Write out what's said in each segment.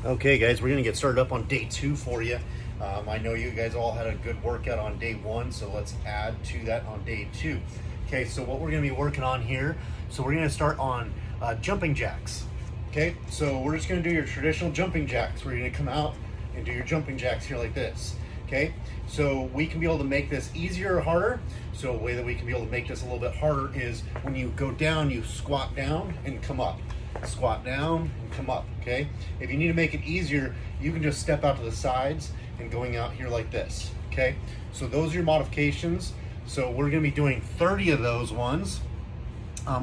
Okay guys, we're gonna get started up on day 2 for you. I know you guys all had a good workout on day 1, so let's add to that on day 2. Okay, so what we're gonna be working on here, so we're gonna start on jumping jacks. Okay, so we're just gonna do your traditional jumping jacks. We're gonna come out and do your jumping jacks here like this. Okay, so we can be able to make this easier or harder. So a way that we can be able to make this a little bit harder is when you go down, you squat down and come up. Squat down and come up. Okay, if you need to make it easier, you can just step out to the sides and going out here like this. Okay, so those are your modifications. So we're going to be doing 30 of those ones.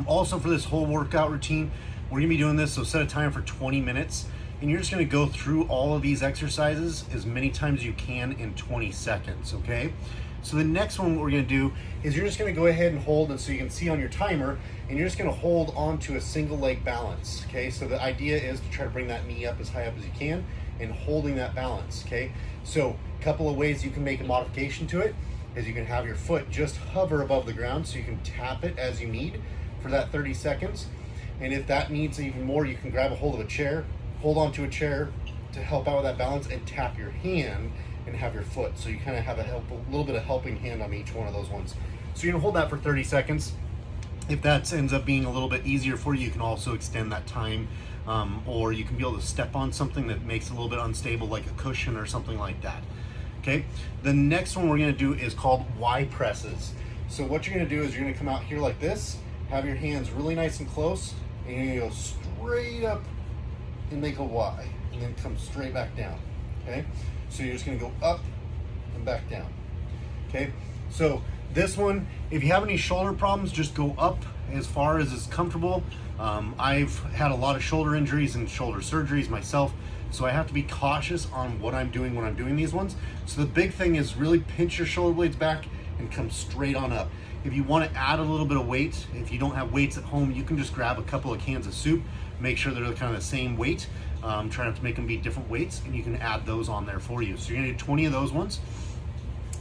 Also for this whole workout routine, we're going to be doing this, so set a time for 20 minutes and you're just going to go through all of these exercises as many times as you can in 20 seconds. Okay, so the next one, what we're going to do is you're just going to go ahead and hold, and so you can see on your timer, and you're just going to hold onto a single leg balance. Okay, so the idea is to try to bring that knee up as high up as you can and holding that balance. Okay, so a couple of ways you can make a modification to it is you can have your foot just hover above the ground so you can tap it as you need for that 30 seconds. And if that needs even more, you can grab a hold of a chair, hold onto a chair to help out with that balance, and tap your hand and have your foot. So you kind of have a little bit of helping hand on each one of those ones. So you're gonna hold that for 30 seconds. If that ends up being a little bit easier for you, you can also extend that time, or you can be able to step on something that makes it a little bit unstable, like a cushion or something like that. Okay, the next one we're gonna do is called Y presses. So what you're gonna do is you're gonna come out here like this, have your hands really nice and close, and you're gonna go straight up and make a Y, and then come straight back down. Okay, so you're just gonna go up and back down. Okay, so this one, if you have any shoulder problems, just go up as far as is comfortable. I've had a lot of shoulder injuries and shoulder surgeries myself, so I have to be cautious on what I'm doing when I'm doing these ones. So the big thing is really pinch your shoulder blades back and come straight on up. If you want to add a little bit of weight, if you don't have weights at home, you can just grab a couple of cans of soup, make sure they're kind of the same weight. Try not to make them be different weights, and you can add those on there for you. So you're gonna do 20 of those ones.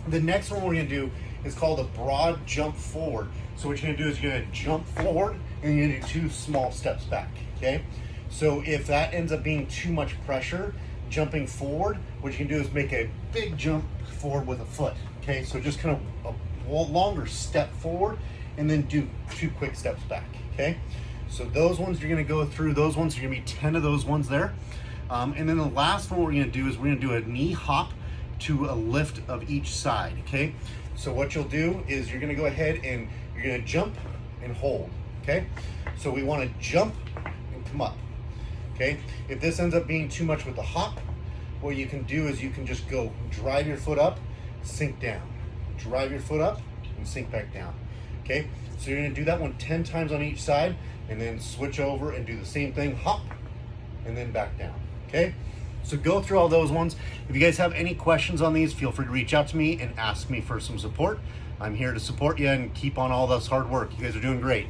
The next one we're gonna do is called a broad jump forward. So what you're gonna do is you're gonna jump forward and you're gonna do 2 small steps back. Okay, so if that ends up being too much pressure jumping forward, what you can do is make a big jump forward with a foot. Okay, so just kind of a longer step forward and then do 2 quick steps back. Okay, so those ones you're gonna go through, those ones are gonna be 10 of those ones there. And then the last one we're gonna do is we're gonna do a knee hop to a lift of each side. Okay, so what you'll do is you're gonna go ahead and you're gonna jump and hold. Okay, so we wanna jump and come up. Okay, if this ends up being too much with the hop, what you can do is you can just go drive your foot up, sink down, drive your foot up and sink back down. Okay, so you're gonna do that one 10 times on each side and then switch over and do the same thing, hop and then back down. Okay, so go through all those ones. If you guys have any questions on these, feel free to reach out to me and ask me for some support. I'm here to support you and keep on all this hard work. You guys are doing great.